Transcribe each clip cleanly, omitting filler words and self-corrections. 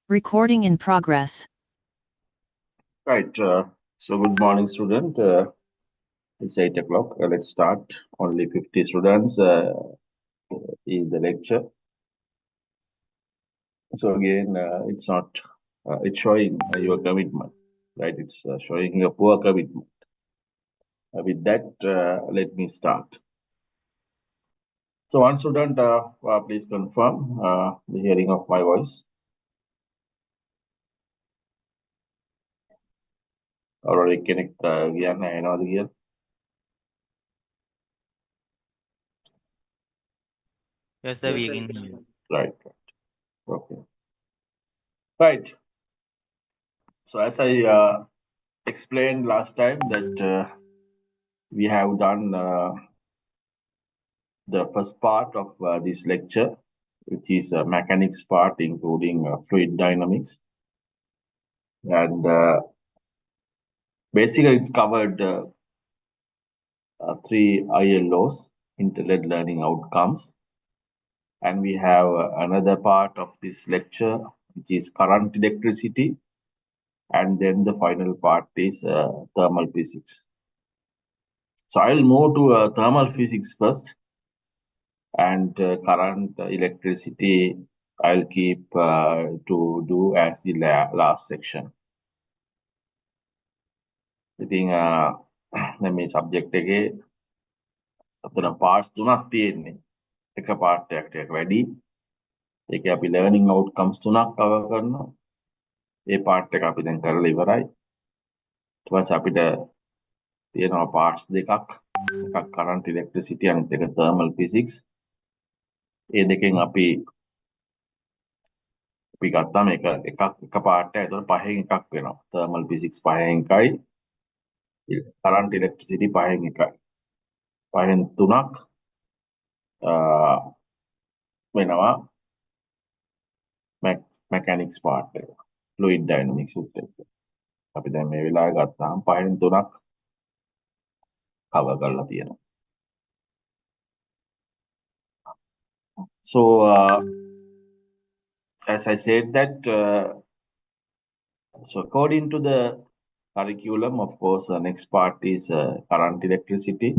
Recording in progress. Right. So good morning, student. It's 8 o'clock. Let's start. Only 50 students in the lecture. So again, it's not. It's showing your commitment, right? It's showing your poor commitment. With that, let me start. So one student, please confirm the hearing of my voice. Already connect again. I know the Yes, sir, we can hear. right. Okay. Right. So as I explained last time that we have done the first part of this lecture, which is mechanics part, including fluid dynamics. And basically, it's covered three ILOs, internet learning outcomes. And we have another part of this lecture, which is current electricity. And then the final part is thermal physics. So I'll move to thermal physics first. And current electricity I'll keep to do as the last section. ඉතින් දැන් මේ subject එකේ අතන parts තුනක් තියෙන්නේ. එක part එකක් ටිකක් වැඩි. ඒකේ අපි ලර්නින් අවුට්කම්ස් තුනක් කවර් කරනවා. ඒ පාර්ට් එක අපි දැන් කරලා ඉවරයි. ඊට පස්සේ අපිට තියෙනවා පාර්ට්ස් දෙකක්. එකක් කරන්ට් ඉලෙක්ට්‍රිසිටි අනිත් එක තර්මල් ෆිසික්ස්. ඒ දෙකෙන් අපි ගත්තාම එක පාර්ට් එක. ඒතකොට පහෙන් එකක් වෙනවා. තර්මල් ෆිසික්ස් පහෙන් එකයි. කරන්ට් ඉලෙක්ට්‍රිසිටි පහෙන් එකයි. පහෙන් තුනක් වෙනවා මැකැනික්ස් පාර්ට් එක. ෆ්ලුයිඩ් ඩයිනමික්ස් උත් එක්ක. අපි දැන් මේ වෙලාවේ ගත්තාම පහෙන් තුනක් කවර් කරලා තියෙනවා. So as I said that so according to the curriculum, of course, the next part is current electricity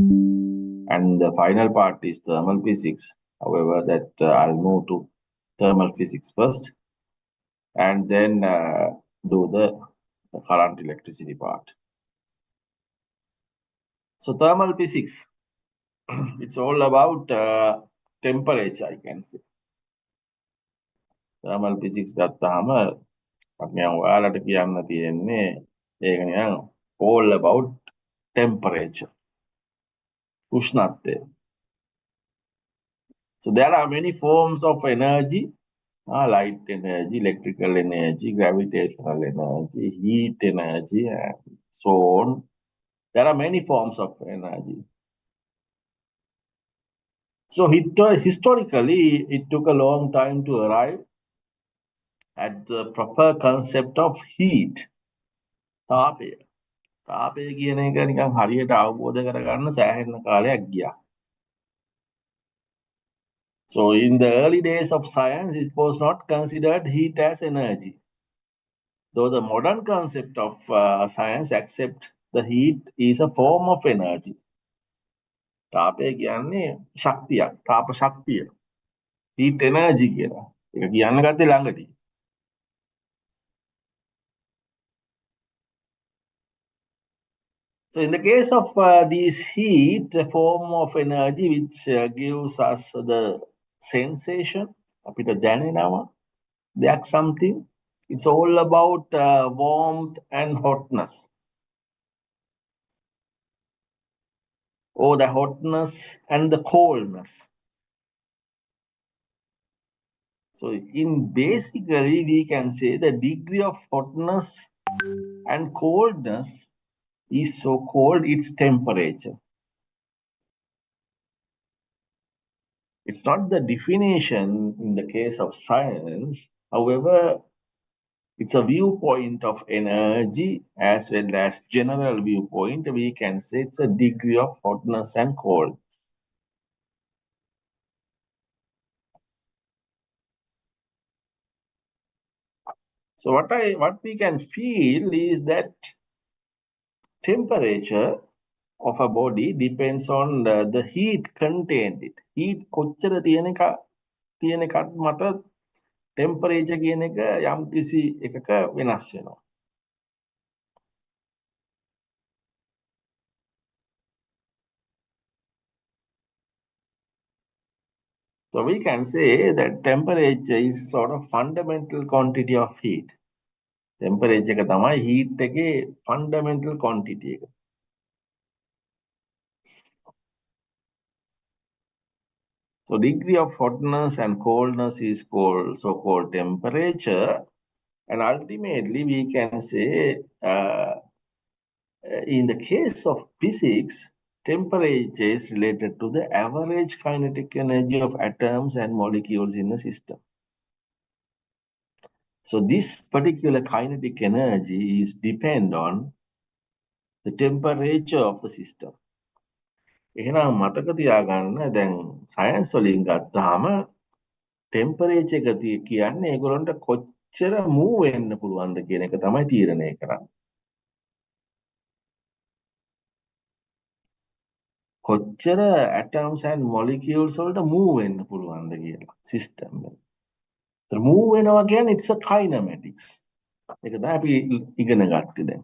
and the final part is thermal physics. However, that I'll move to thermal physics first and then do the current electricity part. So thermal physics, it's all about temperature, I can say. thermal physics ගත්තාම අපි ඔයාලට කියන්න තියෙන්නේ ඒක නිකන් all about temperature. උෂ්ණත්වය. So there are many forms of energy, light energy, electrical energy, gravitational energy, heat energy, and so on. There are many forms of energy. So historically, it took a long time to arrive at the proper concept of heat. තාපය. තාපය කියන එක නිකන් හරියට අවබෝධ කරගන්න සෑහෙන කාලයක් ගියා. So in the early days of science, it was not considered heat as energy. Though the modern concept of science accept the heat is a form of energy. තාපය කියන්නේ ශක්තියක්, තාප ශක්තිය. heat energy කියලා. ඒක කියන්න ගත්තේ ළඟදී. So in the case of this heat, a form of energy which gives us the sensation, අපිට දැනෙනවා, දෙයක් something. It's all about warmth and hotness. Or the hotness and the coldness. So in basically we can say the degree of hotness and coldness is so called its temperature. It's not the definition in the case of science. However, it's a viewpoint of energy as well as general viewpoint. We can say it's a degree of hotness and coldness. So what we can feel is that temperature of a body depends on the heat contained it. Heat කොච්චර තියෙන එකත් මත temperature කියන එක යම් කිසි එකක වෙනස් වෙනවා. So we can say that temperature is sort of fundamental quantity of heat. Temperature එක තමයි heat එකේ fundamental quantity එක. So degree of hotness and coldness is called so-called temperature, and ultimately we can say in the case of physics, temperature is related to the average kinetic energy of atoms and molecules in a system. So this particular kinetic energy is depend on the temperature of the system. එහෙනම් මතක තියාගන්න දැන් science වලින් ගත්තාම temperature එක කියන්නේ ඒගොල්ලන්ට කොච්චර මූව් වෙන්න පුළුවන්ද කියන එක තමයි තීරණය කරන්නේ. කොච්චර atoms and molecules වලට move වෙන්න පුළුවන්ද කියලා system එක. ඒතර move වෙනවා කියන්නේ it's a kinematics. ඒක තමයි අපි ඉගෙන ගත්තේ දැන්.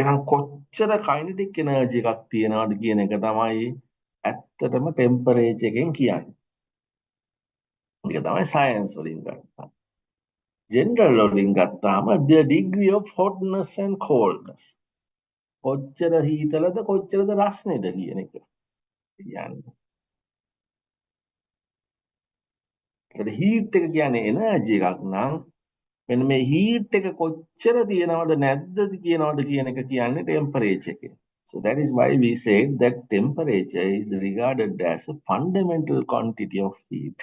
එහෙනම් කොච්චර kinetic energy එකක් තියෙනවද කියන එක තමයි ඇත්තටම temperature එකෙන් කියන්නේ. ඒක තමයි science වලින් ගත්තා. General වලින් ගත්තාම the degree of hotness and coldness. කොච්චර හීතලද කොච්චරද රස්නේද කියන එක කියන්නේ. ඒකට heat එක කියන්නේ energy එකක් නම් මෙන්න මේ heat එක කොච්චර තියෙනවද නැද්ද කියනවද කියන එක කියන්නේ temperature එක. So that is why we said that temperature is regarded as a fundamental quantity of heat.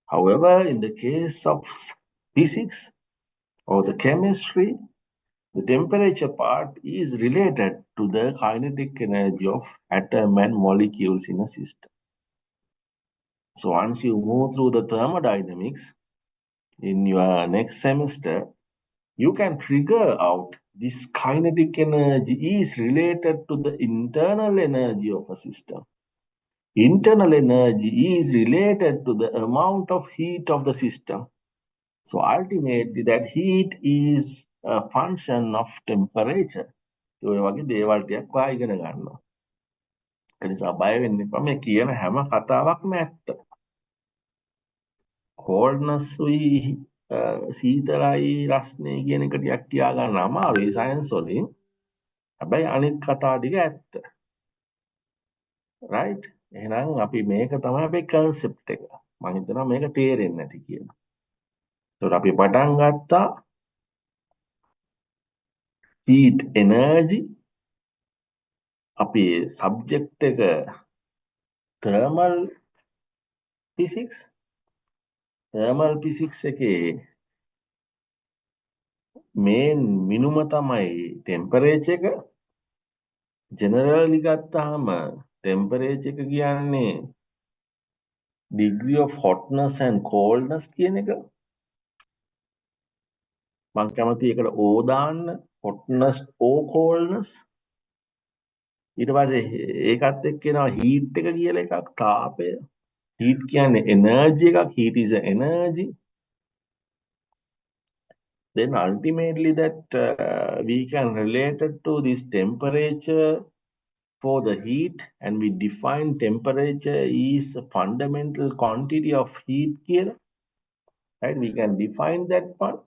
However, in the case of physics or the chemistry, the temperature part is related to the kinetic energy of atom and molecules in a system. So once you move through the thermodynamics in your next semester, you can figure out this kinetic energy is related to the internal energy of a system. Internal energy is related to the amount of heat of the system. So ultimately that heat is a function of temperature. ඔය වගේ දේවල් ටිකක් ඔයා ඉගෙන ගන්නවා. ඒ නිසා බය වෙන්න එපා මේ කියන හැම කතාවක්ම ඇත්ත. coldness උයි සීතලයි රස්නේ කියන එක ටිකක් කියා ගන්න අමාරුයි සයන්ස් වලින්. හැබැයි අනිත් කතා ටික ඇත්ත. right? එහෙනම් අපි මේක තමයි අපේ concept එක. මම හිතනවා මේක තේරෙන්නේ නැති කියලා. ඒතකොට අපි පටන් ගත්තා heat energy. අපේ subject එක thermal physics. thermal physics එකේ main මිනුම තමයි temperature එක. generally ගත්තාම temperature එක කියන්නේ degree of hotness and coldness කියන එක. මම කැමති ඒකට O දාන්න hotness O coldness. ඊට පස්සේ ඒකත් එක්ක එනවා heat එක කියලා එකක් තාපය. heat කියන්නේ energy එකක්. heat is an energy. Then ultimately that we can relate it to this temperature for the heat, and we define temperature is a fundamental quantity of heat here, right? We can define that one.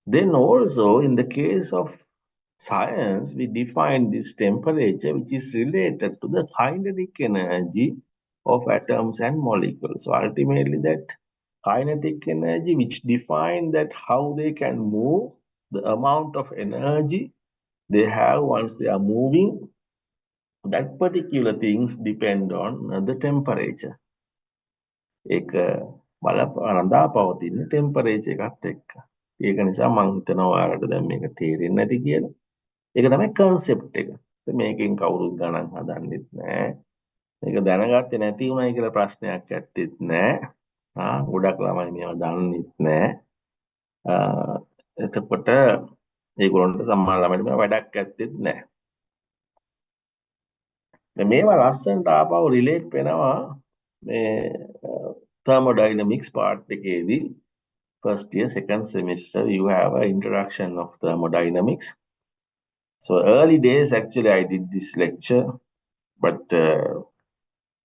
Then also in the case of science, we define this temperature which is related to the kinetic energy of atoms and molecules. So ultimately that kinetic energy which define that how they can move, the amount of energy they have once they are moving, that particular things depend on the temperature. ඒක රඳා පවතින temperature එකත් එක්ක. ඒක නිසා මම හිතනවා ඔයාලට දැන් මේක තේරෙන්නේ නැති කියලා. ඒක තමයි concept එක. මේකෙන් කවුරුත් ගණන් හදන්නෙත් නැහැ. මේක දැනගත්තේ නැති උනායි කියලා ප්‍රශ්නයක් ඇත්තෙත් නැහැ. ගොඩක් ළමයි මේවා දන්නෙත් නෑ. එතකොට ඒගොල්ලන්ට සමහර ළමයිට මේවා වැඩක් ඇත්තෙත් නෑ. දැන් මේවා ලස්සනට ආපහු රිලේට් වෙනවා මේ thermodynamics part එකේදී. First year, second semester, you have an introduction of thermodynamics. So early days, actually, I did this lecture, but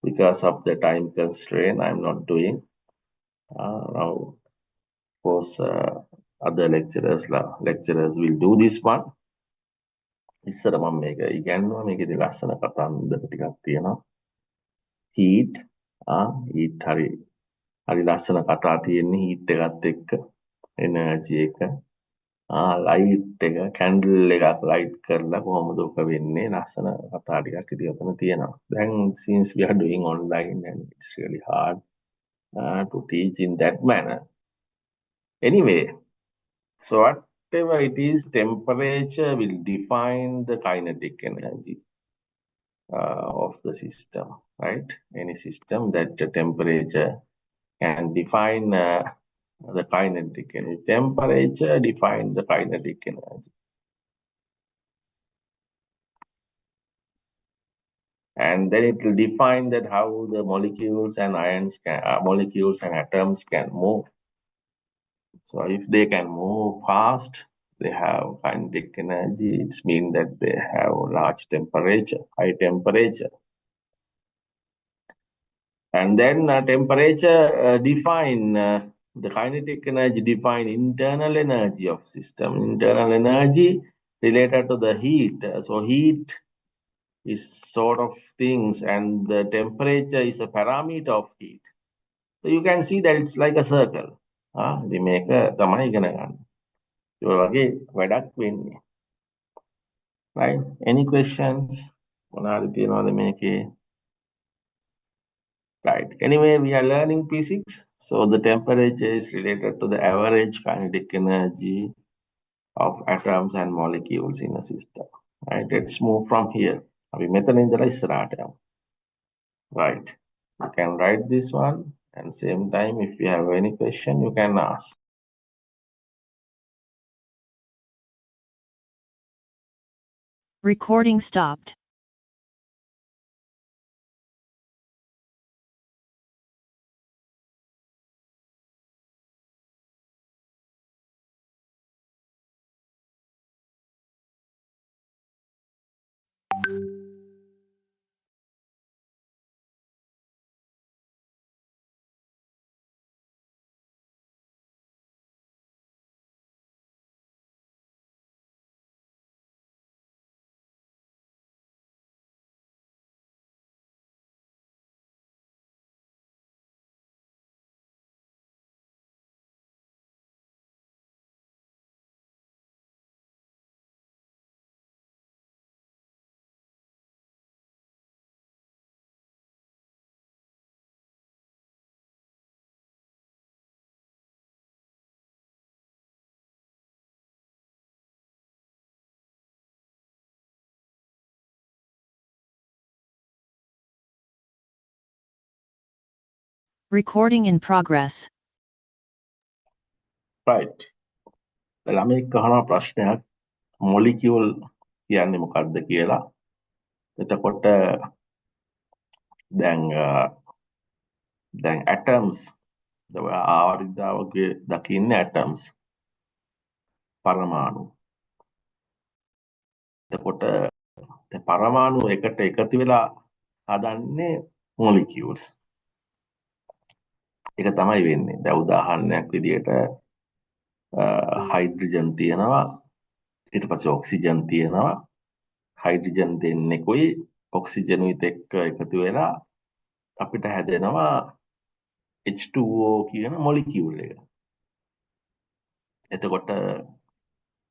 because of the time constraint, I'm not doing. Now, of course, other lecturers will do this one. ඉස්සර මම මේක ඉගෙනුවා මේකේදී ලස්සන කතාන්දර ටිකක් තියෙනවා. heat heat හරි ලස්සන කතා තියෙන්නේ heat එකත් එක්ක energy එක. ලයිට් එක කැන්ඩල් එකක් ලයිට් කරලා කොහොමද ඔක වෙන්නේ ලස්සන කතා ටිකක් ඉතින් ඔතන තියෙනවා. දැන් since we are doing online and it's really hard to teach in that manner. Anyway, so whatever it is, temperature will define the kinetic energy of the system, right? Any system that the temperature can define the kinetic energy. Temperature defines the kinetic energy. And then it will define that how the molecules and ions can, molecules and atoms can move. So if they can move fast, they have kinetic energy. It means that they have large temperature, high temperature. And then temperature define the kinetic energy, define internal energy of system. Internal energy related to the heat. So heat is sort of things, and the temperature is a parameter of heat. So you can see that it's like a circle. ඉතින් මේක තමයි ඉගෙන ගන්න. ඒ වගේ වැඩක් වෙන්නේ. Right? Any questions? මොනවාරි තියෙනවද මේකේ? Right. Anyway, we are learning physics. So the temperature is related to the average kinetic energy of atoms and molecules in a system. Right? Let's move from here. අපි මෙතන ඉඳලා ඉස්සරහට යමු. Right. You can write this one, and same time, if you have any question, you can ask. Recording stopped. Recording in progress. Right. ළමෙක් අහන ප්‍රශ්නයක් මොලිකියුල් කියන්නේ මොකක්ද කියලා. එතකොට දැන් atoms ආවර්තිතාවගේ දකින්නේ atoms පරමාණු. එතකොට පරමාණු එකට එකතු වෙලා හදන්නේ molecules. ඒක තමයි වෙන්නේ. දැන් උදාහරණයක් විදිහට හයිඩ්‍රජන් තියෙනවා, ඊට පස්සේ ඔක්සිජන් තියෙනවා. හයිඩ්‍රජන් දෙන්නෙකුයි ඔක්සිජනුයිත් එක්ක එකතු වෙලා අපිට හැදෙනවා H2O කියන මොලිකියුල් එක. එතකොට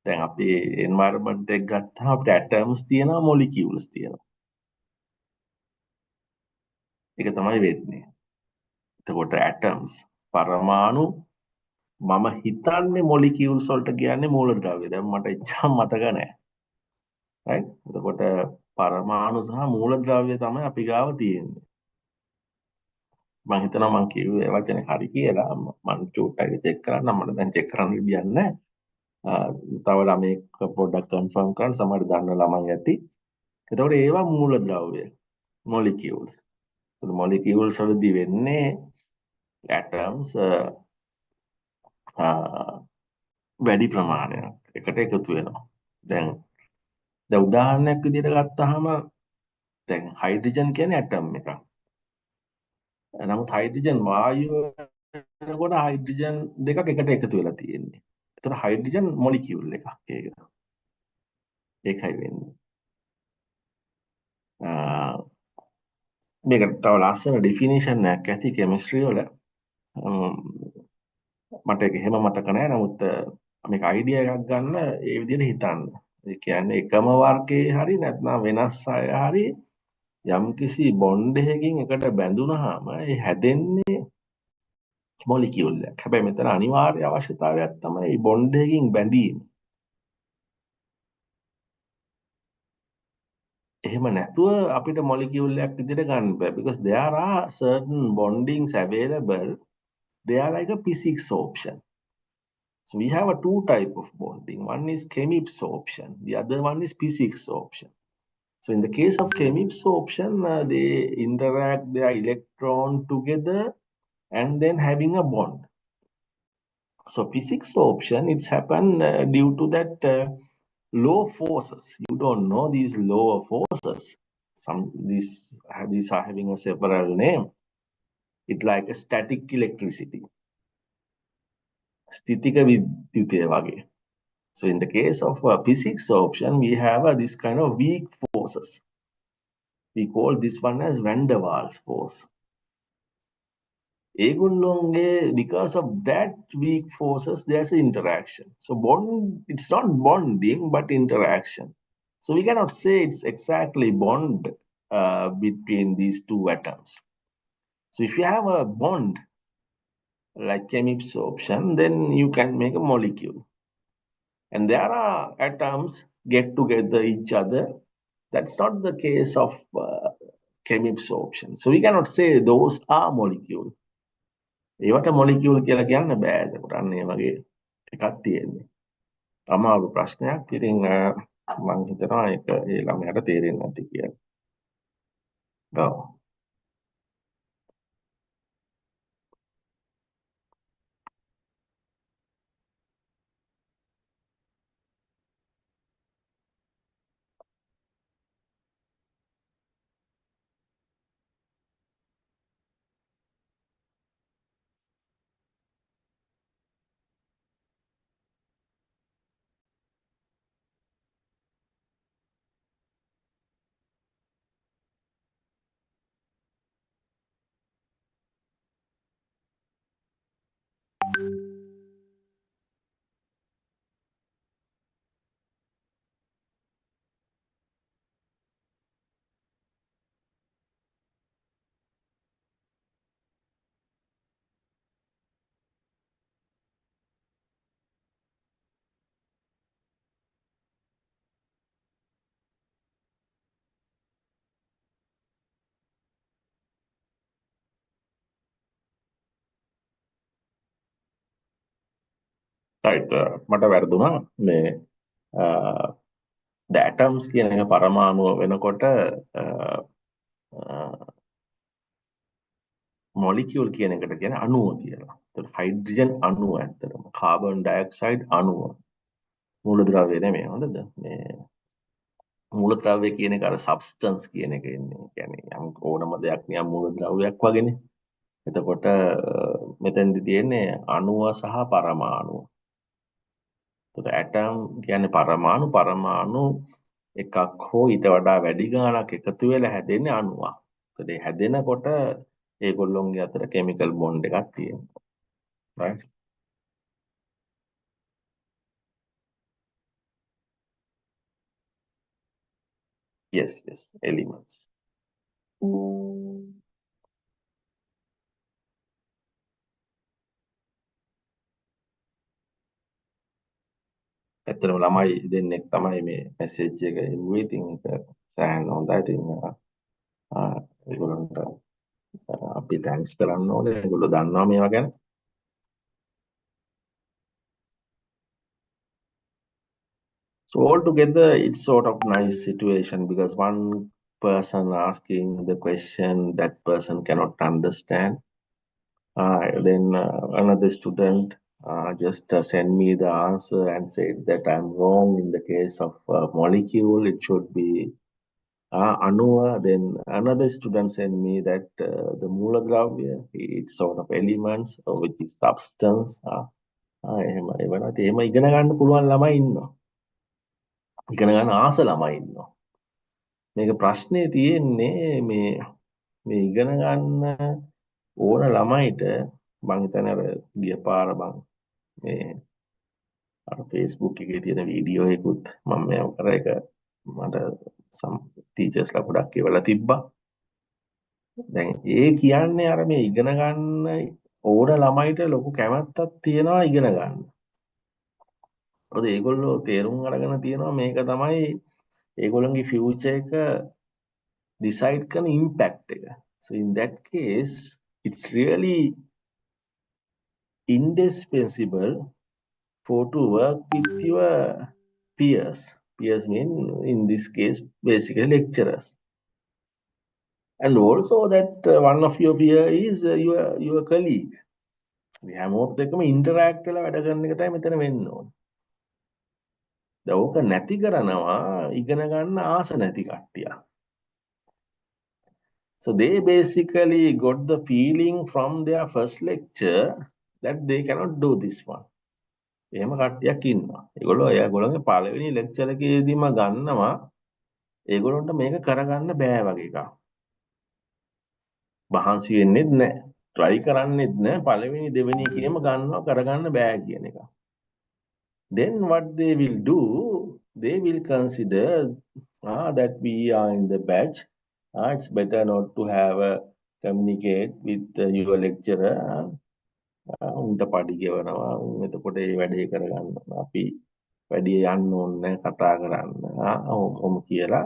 දැන් අපි environment එක ගත්තාම අපිට atoms තියෙනවා, molecules තියෙනවා. ඒක තමයි වෙන්නේ. එතකොට atoms පරමාණු මම හිතන්නේ molecules වලට කියන්නේ මූලද්‍රව්‍ය. දැන් මට එච්චරම මතක නැහැ. right? එතකොට පරමාණු සහ මූලද්‍රව්‍ය තමයි අපි ගාව තියෙන්නේ. මම හිතනවා මම කිව්වේ වචනේ හරි කියලා. මම චූට්ටක් චෙක් කරන්න මට දැන් චෙක් කරන්න විදියක් නැහැ. තව ළමෙක් පොඩ්ඩක් කන්ෆර්ම් කරන්න සමහර දන්න ළමයි ඇති. එතකොට ඒවා මූලද්‍රව්‍ය molecules. so molecules වලදී වෙන්නේ atoms වැඩි ප්‍රමාණයක් එකට එකතු වෙනවා. දැන් උදාහරණයක් විදිහට ගත්තාම දැන් හයිඩ්‍රජන් කියන්නේ ඇටම් එකක්. නමුත් හයිඩ්‍රජන් වායුව වෙනකොට හයිඩ්‍රජන් දෙකක් එකට එකතු වෙලා තියෙන්නේ. එතකොට හයිඩ්‍රජන් මොලිකියුල් එකක් ඒක. ඒකයි වෙන්නේ. මේක තව ලස්සන ඩිෆිනිෂන් එකක් ඇති කෙමිස්ට්‍රි වල. මට ඒක එහෙම මතක නැහැ. නමුත් මේක අයිඩියා එකක් ගන්න ඒ විදිහට හිතන්න. ඒ කියන්නේ එකම වර්ගයේ හරි නැත්නම් වෙනස් අය හරි යම්කිසි බොන්ඩ් එකකින් එකට බැඳුනහම ඒ හැදෙන්නේ මොලිකියුල් එකක්. හැබැයි මෙතන අනිවාර්ය අවශ්‍යතාවයක් තමයි මේ බොන්ඩ් එකකින් බැඳීම. එහෙම නැතුව අපිට මොලිකියුල් එකක් විදිහට ගන්න බෑ. because there are certain bondings available. They are like a physics option. So we have a two type of bonding. One is chemipsorption. The other one is physicsoption. So in the case of chemipsorption, they interact their electron together and then having a bond. So physicsoption, it's happened due to that low forces. You don't know these lower forces. These are having a several name. It's like a static electricity. Sthithika vidyutaya wage. So in the case of physicsoption, we have this kind of weak forces. We call this one as van der Waals force. Because of that weak forces, there's an interaction. So it's not bonding, but interaction. So we cannot say it's exactly bond between these two atoms. So if you have a bond like chemipsorption, then you can make a molecule. And there are atoms get together each other. That's not the case of chemipsorption. So we cannot say those are molecules. ඒවට මොලිකියුල් කියලා කියන්න බෑ. ඒකට අන්න ඒ වගේ එකක් තියෙන්නේ. අමාරු ප්‍රශ්නයක්. ඉතින් මම හිතනවා ඒක ඒ ළමයාට තේරෙන්නේ නැති කියලා. ඔව්. right. මට වැරදුනා මේ the atoms කියන එක පරමාණු වෙනකොට මොලිකියුල් කියන එකට කියන්නේ අණුව කියලා. ඒත් හයිඩ්‍රජන් අණුව ඇත්තටම කාබන් ඩයොක්සයිඩ් අණුව. මූලද්‍රව්‍ය නෙමෙයි හොඳද? මේ මූලද්‍රව්‍ය කියන එක අර සබ්ස්ටන්ස් කියන එක එන්නේ. කියන්නේ යම් ඕනම දෙයක් නිකන් මූලද්‍රව්‍යයක් වගේනේ. එතකොට මෙතෙන්දි තියෙන්නේ අණුව සහ පරමාණුව. එතකොට ඇටම් කියන්නේ පරමාණු එකක් හෝ ඊට වඩා වැඩි ගාණක් එකතු වෙලා හැදෙන්නේ අණුවක්. ඒකද හැදෙනකොට ඒගොල්ලොන්ගේ අතර කෙමිකල් බොන්ඩ් එකක් තියෙනවා. right? yes elements. ඇත්තටම ළමයි දෙන්නෙක් තමයි මේ මැසේජ් එක එව්වේ. ඉතින් ඒක සෑහෙන හොඳයි. ඉතින් ඒගොල්ලන්ට අපි තැන්ක්ස් කරන්න ඕනේ. ඒගොල්ලෝ දන්නවා මේවා ගැන. So altogether, it's sort of nice situation because one person asking the question that person cannot understand. Then another student just send me the answer and said that I'm wrong in the case of molecule. It should be Anuva. Then another student sent me that the Mula Dravya, it's sort of elements, which is substance. එහෙම එවනත් එහෙම ඉගෙන ගන්න පුළුවන් ළමයි ඉන්නවා. ඉගෙන ගන්න ආස ළමයි ඉන්නවා. මේක ප්‍රශ්නේ තියෙන්නේ මේ ඉගෙන ගන්න ඕන ළමයිට මං හිතන්නේ අර ගිය පාර මං මේ අර Facebook එකේ තියෙන වීඩියෝ එකකුත් මම මේව කර එක මට සම් ටීචර්ස්ලා ගොඩක් කියවලා තිබ්බා. දැන් ඒ කියන්නේ අර මේ ඉගෙන ගන්න ඕන ළමයිට ලොකු කැමැත්තක් තියෙනවා ඉගෙන ගන්න. මොකද ඒගොල්ලෝ තේරුම් අරගෙන තියෙනවා මේක තමයි ඒගොල්ලන්ගේ ෆියුචර් එක decide කරන impact එක. So in that case it's really indispensable for to work with your peers. Peers mean in this case basically lecturers. And also that one of your peer is your colleague. We හැමෝත් එක්කම interact වෙලා වැඩ කරන එක තමයි මෙතන වෙන්න ඕනේ. ඕක නැති කරනවා ඉගෙන ගන්න ආස නැති කට්ටිය. So they basically got the feeling from their first lecture that they cannot do this one. එහෙම කට්ටියක් ඉන්නවා. ඒගොල්ලෝගේ පළවෙනි ලෙක්චර් එකේදීම ගන්නවා ඒගොල්ලන්ට මේක කරගන්න බෑ වගේ එකක්. මහන්සි වෙන්නෙත් නැහැ. try කරන්නෙත් නැහැ. පළවෙනි දෙවෙනි එකේම ගන්නවා කරගන්න බෑ කියන එක. Then what they will do, they will consider that we are in the batch. It's better not to have a communicate with your lecturer. උන්ට පඩි ගෙවනවා. එතකොට ඒ වැඩේ කරගන්න අපි වැඩි යන්න ඕනේ කතා කරන්න. ඔහොම කියලා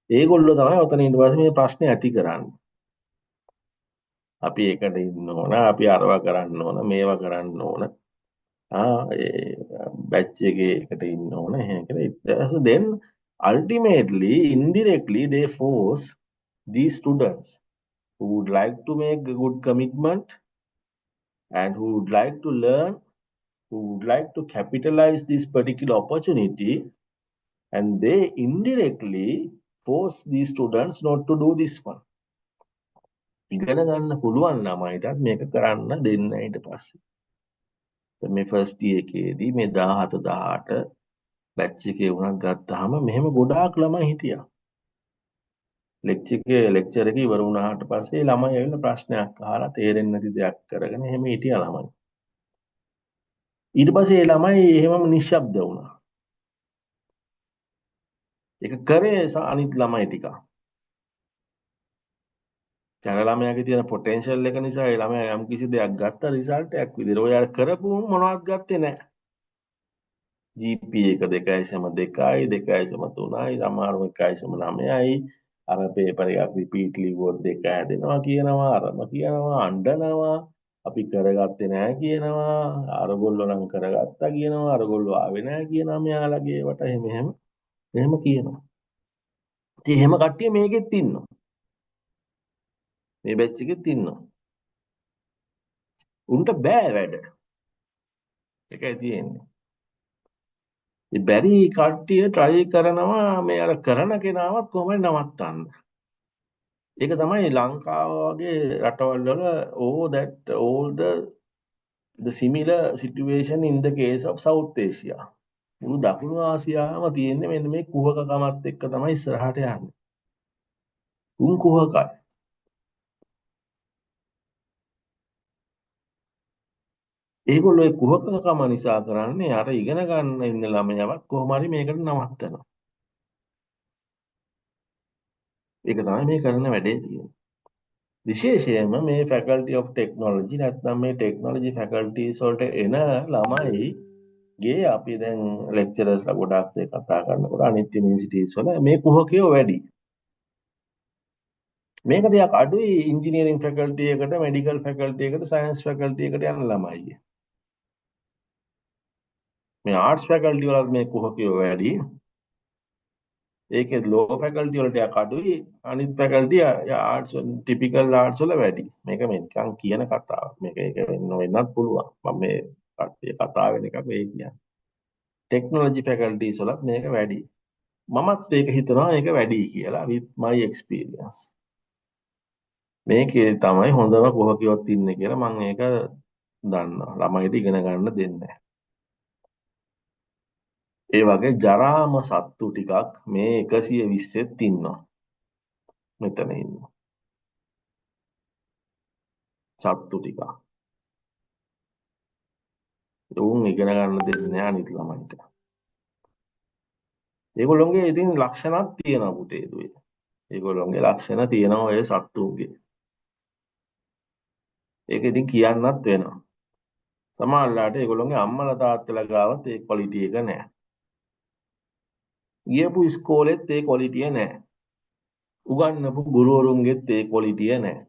ඒගොල්ලෝ තමයි ඔතන ඊට පස්සේ මේ ප්‍රශ්නේ ඇති කරන්නේ. අපි එකට ඉන්න ඕන, අපි අරවා කරන්න ඕන, මේවා කරන්න ඕන. batch එකේ එකට ඉන්න ඕන එහෙම කියලා. So then ultimately indirectly they force these students who would like to make a good commitment and who would like to learn, who would like to capitalize this particular opportunity, and they indirectly force these students not to do this one. ඉගෙන ගන්න පුළුවන් ළමයිටත් මේක කරන්න දෙන්න ඊට පස්සේ. මේ first year එකේදී මේ 17 18 බැච් එකේ වුණත් ගත්තාම මෙහෙම ගොඩාක් ළමයි හිටියා. ලෙක්චර් එක ඉවර වුණාට පස්සේ ළමයි ඇවිල්ලා ප්‍රශ්නයක් අහලා තේරෙන්නේ නැති දෙයක් කරගෙන එහෙම හිටියා ළමයි. ඊට පස්සේ ඒ ළමයි එහෙමම නිශ්ශබ්ද වුණා. ඒක කරේ අනිත් ළමයි ටික. අර ළමයාගේ තියෙන පොටෙන්ෂල් එක නිසා ඒ ළමයා යම් කිසි දෙයක් ගත්ත රිසල්ට් එකක් විදිහට. ඔය අර කරපු මොනවත් ගත්තේ නැහැ. GPA එක 2.2යි 2.3යි සමහරව 1.9යි. අර පේපර් එකක් රිපීට් ලිව්වොත් 2 හැදෙනවා කියනවා. අරම කියනවා අඬනවා. අපි කරගත්තේ නැහැ කියනවා. අරගොල්ලෝ නම් කරගත්තා කියනවා. අරගොල්ලෝ ආවේ නැහැ කියනවා මෙයාලගේ වට එහෙම කියනවා. ඉතින් එහෙම කට්ටිය මේකෙත් ඉන්නවා. මේ බැච් එකෙත් ඉන්නවා. උන්ට බෑ වැඩ. ඒකයි තියෙන්නේ. ඒ බැරි කට්ටිය try කරනවා මේ අර කරන කෙනාවත් කොහොමද නවත්තන්න. ඒක තමයි ලංකාව වගේ රටවල් වල all the similar situation in the case of South Asia. මුළු දකුණු ආසියාවම තියෙන්නේ මෙන්න මේ කුහකකමත් එක්ක තමයි ඉස්සරහට යන්නේ. උන් කුහකයි. ඒගොල්ලෝ ඒ කුහකකම නිසා කරන්නේ අර ඉගෙන ගන්න ඉන්න ළමයාවත් කොහොම හරි මේකට නවත්තනවා. ඒක තමයි මේ කරන වැඩේ තියෙන්නේ. විශේෂයෙන්ම මේ faculty of technology නැත්නම් මේ technology faculties වලට එන ළමයිගේ අපි දැන් lecturers ගොඩක් දෙයක් කතා කරනකොට අනිත් universities වල මේ කුහකයෝ වැඩි. මේක දෙයක් අඩුයි ඉංජිනේරින් ෆැකල්ටි එකට මෙඩිකල් ෆැකල්ටි එකට සයන්ස් ෆැකල්ටි එකට යන ළමයි. මේ ආර්ට්ස් ෆැකල්ටි වලත් මේ කුහකයෝ වැඩි. ඒකේ ලෝ ෆැකල්ටි වලට යක් අඩුයි අනිත් ෆැකල්ටි ආර්ට්ස් ටිපිකල් ආර්ට්ස් වල වැඩි. මේක මේ නිකන් කියන කතාවක්. මේක ඒක වෙන්නත් පුළුවන්. මම මේ කට්ටිය කතා වෙන එකක් වෙයි කියන්නේ. ටෙක්නොලොජි ෆැකල්ටිස් වලත් මේක වැඩි. මමත් ඒක හිතනවා ඒක වැඩි කියලා with my experience. මේකේ තමයි හොඳම කුහකියොත් ඉන්නේ කියලා මම ඒක දන්නවා. ළමයිට ඉගෙන ගන්න දෙන්නේ. ඒ වගේ ජරාම සත්තු ටිකක් මේ 120ෙත් ඉන්නවා. මෙතන ඉන්නවා. සත්තු ටිකක්. උන් ඉගෙන ගන්න දෙන්නේ නැහැ අනිත් ළමයිට. ඒගොල්ලොන්ගේ ඉතින් ලක්ෂණක් තියෙනවා පුතේ දුවේ. ඒගොල්ලොන්ගේ ලක්ෂණ තියෙනවා ඔය සත්තුන්ගේ. ඒක ඉතින් කියන්නත් වෙනවා. සමහරවිට ඒගොල්ලොන්ගේ අම්මලා තාත්තලා ගාවත් ඒ ක්වොලිටි එක නැහැ. ගියපු ඉස්කෝලෙත් ඒ ක්වොලිටිය නැහැ. උගන්වපු ගුරුවරුන්ගෙත් ඒ ක්වොලිටිය නැහැ.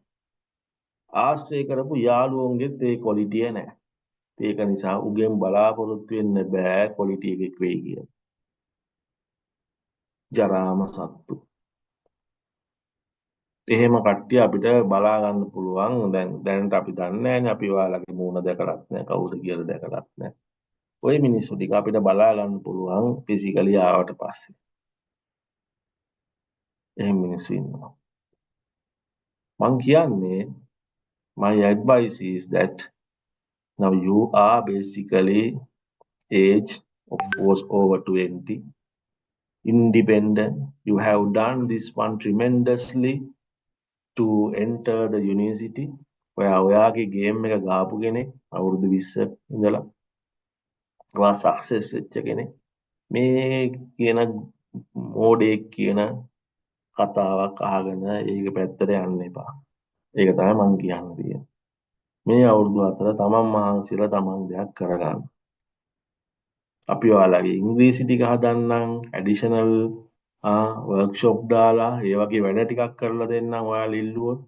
ආශ්‍රය කරපු යාළුවොන්ගෙත් ඒ ක්වොලිටිය නැහැ. ඒක නිසා උගෙන් බලාපොරොත්තු වෙන්න බෑ ක්වොලිටි එකක් වෙයි කියලා. ජරාම සත්තු. එහෙම කට්ටිය අපිට බලා ගන්න පුළුවන්. දැනට අපි දන්නේ නැහැනේ අපි ඔයාලගේ මූණ දැකලත් නැහැ කවුද කියලා දැකලත් නැහැ. ওই මිනිස්සු ටික අපිට බලා ගන්න පුළුවන් ෆිසිකලි ආවට පස්සේ. එහෙම මිනිස්සු ඉන්නවා. මං කියන්නේ my advice is that now you are basically age of course over 20, independent. You have done this one tremendously to enter the university. ඔයාගේ ගේම් එක ගාපු කෙනෙක් අවුරුදු 20 ඉඳලා ඔයා සක්සස් වෙච්ච කෙනෙක්. මේ කියන මෝඩේ කියන කතාවක් අහගෙන ඒක පැත්තට යන්න එපා. ඒක තමයි මම කියන්න තියෙන්නේ. මේ අවුරුදු 4 තමන් මහන්සියලා තමන් දෙයක් කරගන්න. අපි ඔයාලගේ ඉංග්‍රීසි ටික හදන්නම් ඇඩිෂනල් වර්ක්ෂොප් දාලා ඒ වගේ වැඩ ටිකක් කරලා දෙන්නම් ඔයාලා ඉල්ලුවොත්.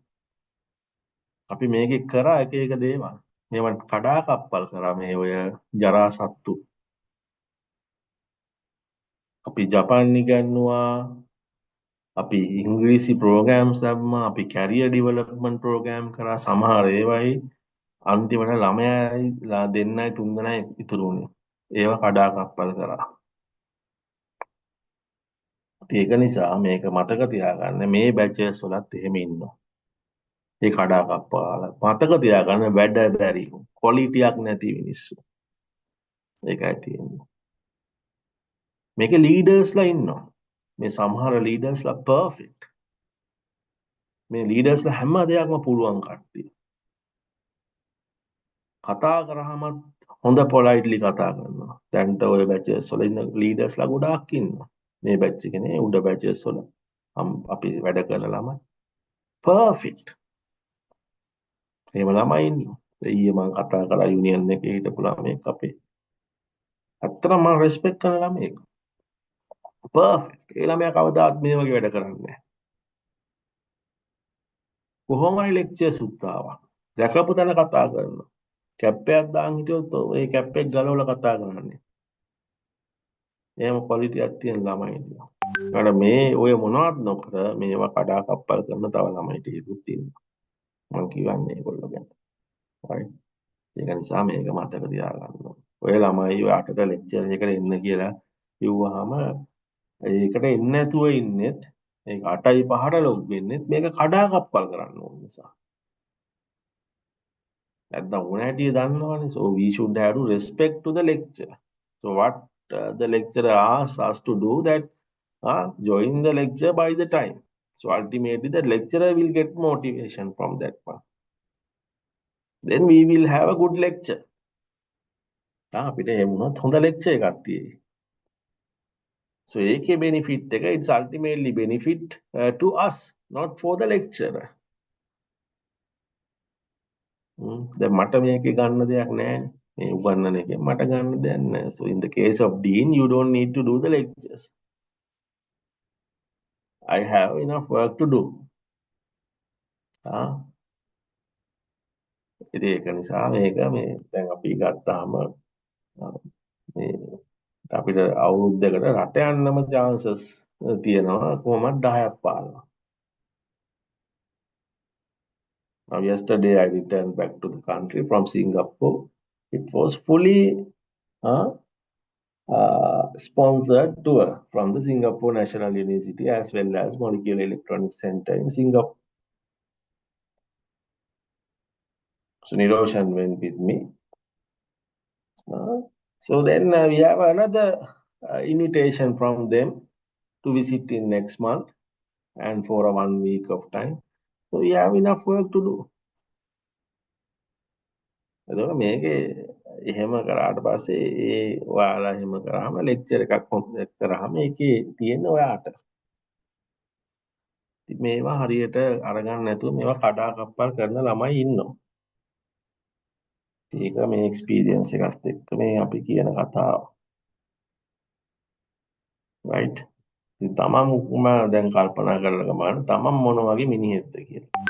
අපි මේකේ කරා එක එක දේවල්. මේවට කඩාකප්පල් කරා මේ ඔය ජරා සත්තු. අපි ජපාන් ඉගෙනුවා. අපි ඉංග්‍රීසි ප්‍රෝග්‍රෑම්ස් දැම්මා. අපි කැරියර් ඩෙවලොප්මන්ට් ප්‍රෝග්‍රෑම් කරා. සමහර ඒවායි අන්තිමට ළමයා දෙන්නයි තුන් දෙනයි ඉතුරු වුණේ. ඒවා කඩාකප්පල් කරා. ඒක නිසා මේක මතක තියාගන්න මේ බැචස් වලත් එහෙම ඉන්නවා. ඒ කඩාකප්පල මතක තියාගන්න වැඩ බැරි ක්වොලිටියක් නැති මිනිස්සු. ඒකයි තියෙන්නේ. මේකේ ලීඩර්ස්ලා ඉන්නවා. මේ සමහර ලීඩර්ස්ලා පර්ෆෙක්ට්. මේ ලීඩර්ස්ලා හැම දෙයක්ම පුළුවන් කට්ටිය. කතා කරාමත් හොඳ පොලයිට්ලි කතා කරනවා. දැන්ට ඔය බැචස් වල ඉන්න ලීඩර්ස්ලා ගොඩාක් ඉන්නවා. මේ බැච් එකනේ උඩ බැචස් වල අපි වැඩ කරන ළමයි පර්ෆෙක්ට්. එහෙම ළමයි ඉන්නවා. ඊයේ මම කතා කරා යුනියන් එකේ හිටපු ළමෙක් අපේ. ඇත්තටම මම රෙස්පෙක්ට් කරන ළමෙක්. පර්ෆෙක්ට්. ඒ ළමයා කවදාත් මේ වගේ වැඩ කරන්නේ නැහැ. කොහොමයි ලෙක්චර්ස් උත්තාවක්. දැකපු තැන කතා කරනවා. කැප් එකක් දාන් හිටියොත් ඒ කැප් එක ගලවලා කතා කරන්නේ. එහෙම ක්වොලිටියක් තියෙන ළමයි ඉන්නවා. ඒකට මේ ඔය මොනවත් නොකර මේවා කඩාකප්පල් කරන තව ළමයිට ඉරුත් ඉන්නවා. මම කියන්නේ ඒගොල්ලෝ ගැන. හරි. ඒක නිසා මේක මතක තියාගන්න. ඔය ළමයි ඔය 8ට ලෙක්චර් එකකට එන්න කියලා කිව්වහම ඒකට එන්නේ නැතුව ඉන්නෙත් ඒක 8යි 5ට ලොග් වෙන්නෙත් මේක කඩාකප්පල් කරන්න ඕන නිසා. නැත්නම් ඕන හැටි දන්නවනේ. So we should have to respect to the lecture. So what the lecturer asks us to do that join the lecture by the time. So ultimately the lecturer will get motivation from that one. Then we will have a good lecture. අපිට එහෙම වුණොත් හොඳ lecture එකක් තියෙයි. So ඒකේ benefit එක it's ultimately benefit to us, not for the lecturer. දැන් මට මේකේ ගන්න දෙයක් නැහැ. මේ උගන්නන එකේ මට ගන්න දෙයක් නැහැ. So in the case of dean you don't need to do the lectures. I have enough work to do. ඉතින් ඒක නිසා මේක මේ දැන් අපි ගත්තාම මේ අපිට අවුරුද්දකට රට යන්නම chances තියෙනවා කොහොමද 10ක් පානවා. Now yesterday I returned back to the country from Singapore. It was fully sponsored tour from the Singapore National University as well as Molecular Electronics Center in Singapore. So Niroshan went with me. So then we have another invitation from them to visit in next month and for a 1 week of time. So we have enough work to do. එතකොට මේකේ එහෙම කරාට පස්සේ ඒ ඔයාලා එහෙම කරාම lecture එකක් කොම්ප්ලීට් කරාම ඒකේ තියෙන ඔයාට. ඉතින් මේවා හරියට අරගන්න නැතුව මේවා කඩාකප්පල් කරන ළමයි ඉන්නවා. ඒක මේ එක්ස්පීරියන්ස් එකත් එක්ක මේ අපි කියන කතාව. right? ඉතින් තමන්ම දැන් කල්පනා කරලා ගමන් තමන් මොන වගේ මිනිහෙක්ද කියලා.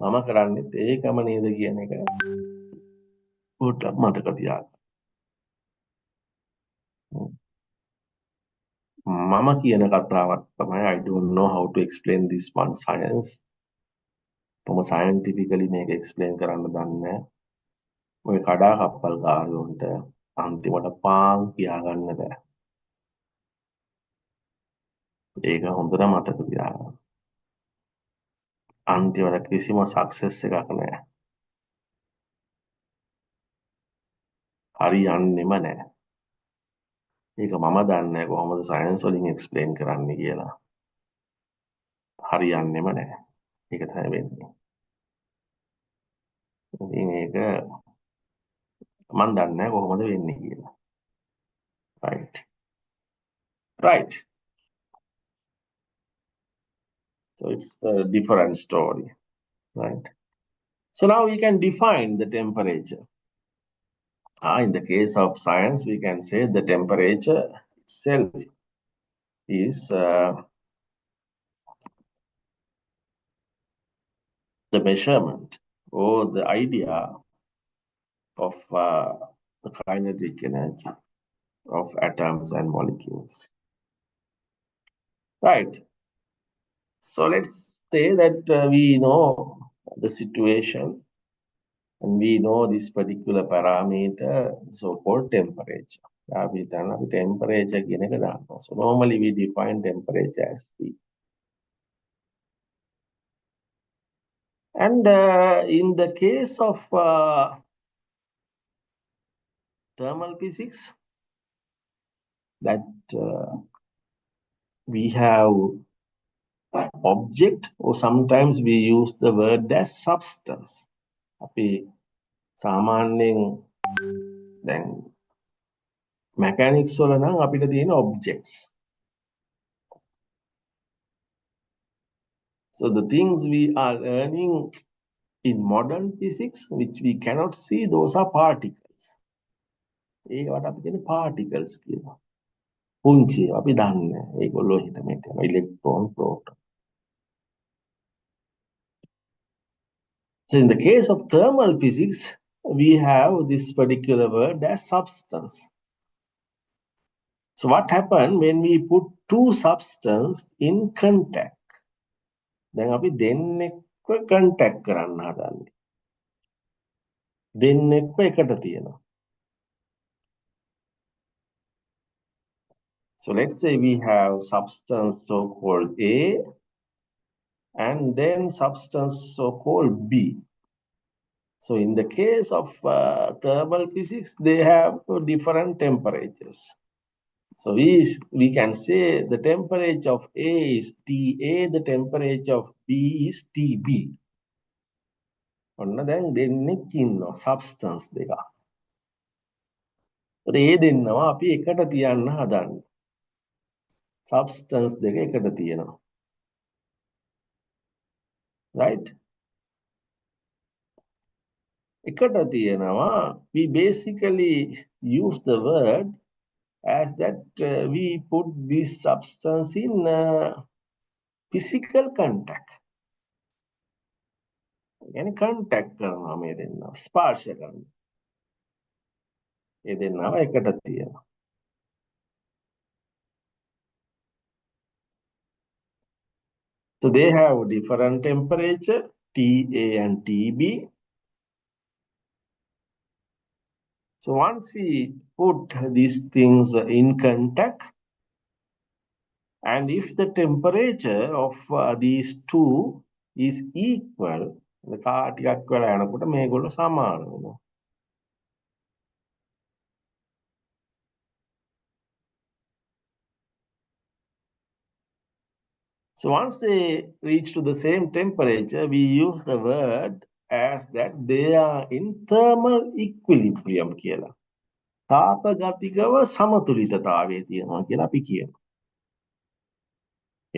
මම කරන්නේත් ඒකම නේද කියන එක පොඩ්ඩක් මතක තියාගන්න. මම කියන කතාවක් තමයි I don't know how to explain this one science. තම scientifically මේක explain කරන්න දන්නේ නැහැ. ඔය කඩාකප්පල් කාරයොන්ට අන්තිමට පාන් කියාගන්න බෑ. ඒක හොඳට මතක තියාගන්න. අන්තිමට කිසිම සක්සස් එකක් නැහැ. හරියන්නේම නැහැ. ඒක මම දන්නේ කොහොමද සයන්ස් වලින් එක්ස්ප්ලেইন කරන්නේ කියලා. හරියන්නේම නැහැ. ඒක තමයි වෙන්නේ. ඉතින් ඒක මම දන්නේ කොහොමද වෙන්නේ කියලා. right. right. So it's a different story. Right. So now we can define the temperature. In the case of science, we can say the temperature itself is the measurement or the idea of the kinetic energy of atoms and molecules. Right. So let's say that we know the situation and we know this particular parameter, so-called temperature. Temperature. So normally we define temperature as T. And in the case of thermal physics, that we have object, or sometimes we use the word as substance. අපි සාමාන්‍යයෙන් දැන් mechanics වල නම් අපිට තියෙන objects. So the things we are learning in modern physics, which we cannot see, those are particles. ඒකට අපි කියන්නේ particles කියලා. පුංචි අපි දන්නේ ඒගොල්ලෝ හිතමෙට electron, proton. So in the case of thermal physics, we have this particular word as substance. So what happened when we put two substances in contact? Then අපි දෙන්නෙක්ව contact කරන්න හදන්නේ. දෙන්නෙක්ව එකට තියෙනවා. So let's say we have substance so-called A and then substance so-called B. So in the case of thermal physics, they have different temperatures. So we can say the temperature of A is TA, the temperature of B is TB. ඔන්න දැන් දෙන්නෙක් ඉන්නවා substance දෙක. ඒ දෙන්නවා අපි එකට තියන්න හදන්නේ. Substance දෙක එකට තියෙනවා. Right? එකට තියෙනවා, we basically use the word as that we put this substance in physical contact. يعني contact කරනවා මේ දෙන්නා. ස්පර්ශ කරනවා. ඒ දෙන්නාව එකට තියෙනවා. So they have different temperature, TA and TB. So once we put these things in contact, and if the temperature of these two is equal, the කාටියක් වෙලා යනකොට මේගොල්ලෝ සමාන වෙනවා. So once they reach to the same temperature, we use the word as that they are in thermal equilibrium කියලා. තාපගතිකව සමතුලිතතාවයේ තියෙනවා කියලා අපි කියනවා.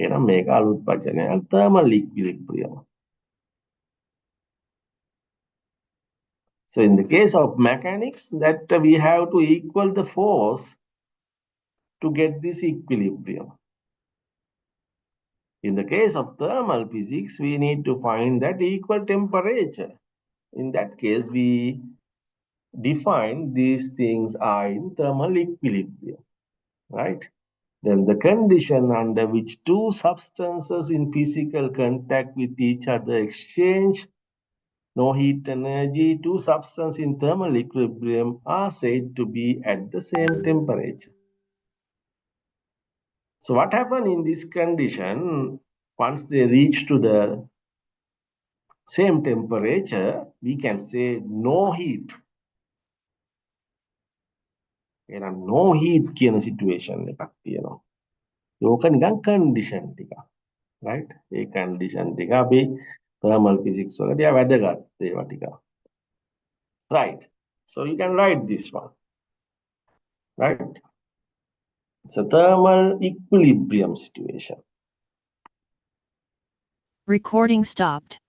එහෙනම් මේක අලුත් වචනයක් thermal equilibrium. So in the case of mechanics, that we have to equal the force to get this equilibrium. In the case of thermal physics, we need to find that equal temperature. In that case, we define these things are in thermal equilibrium, right? Then the condition under which two substances in physical contact with each other exchange no heat energy, two substances in thermal equilibrium are said to be at the same temperature. So what happened in this condition, once they reach to the same temperature, we can say no heat. එහෙනම් no heat කියන situation එකක් තියෙනවා. ඒක නිකන් condition ටිකක්. right? ඒ condition ටික අපි thermal physics වලදී වැදගත් ඒවා ටික. Right. So you can write this one. Right? It's a thermal equilibrium situation. Recording stopped.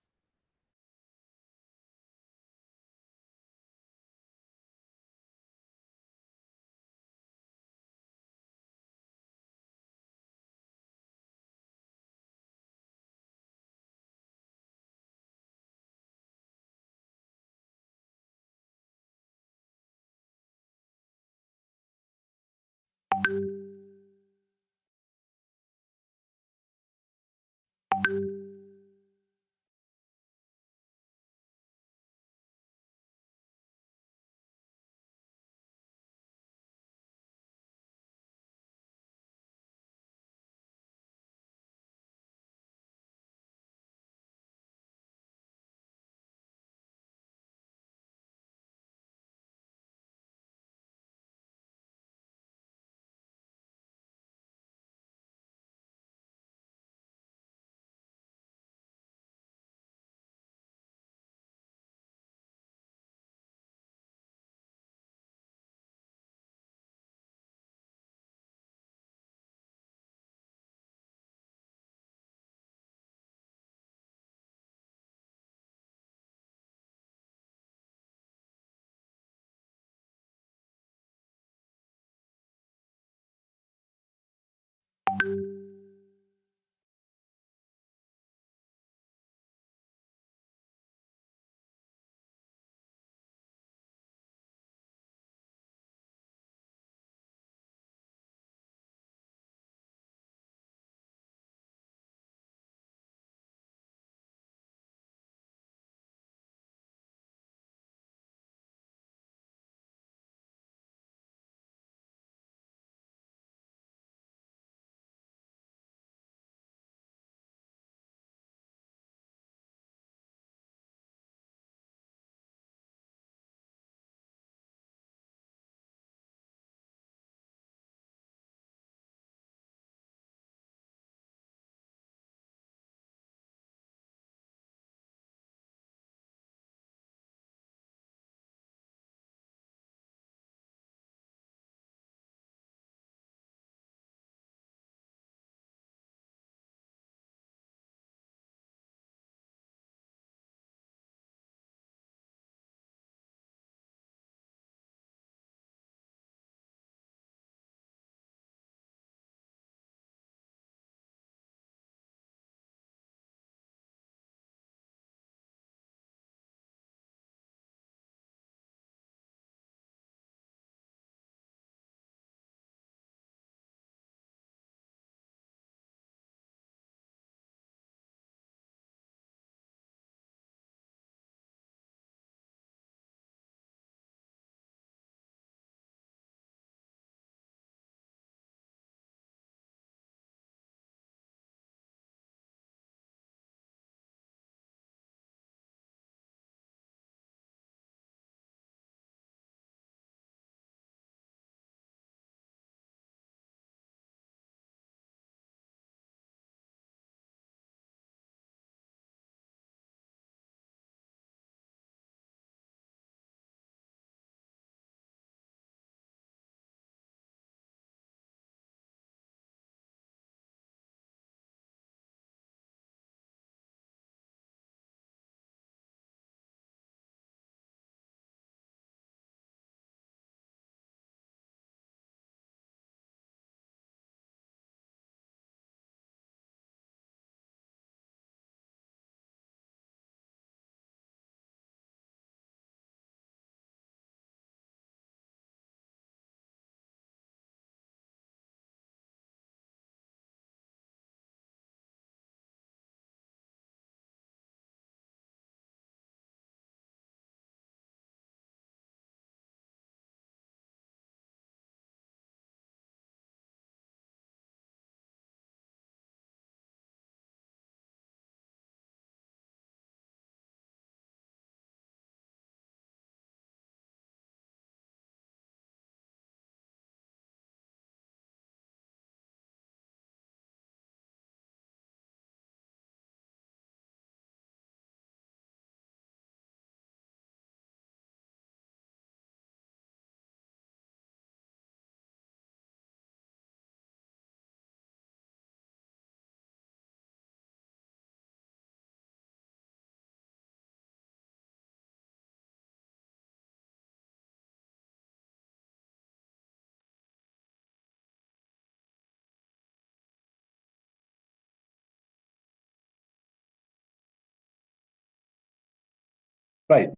Right.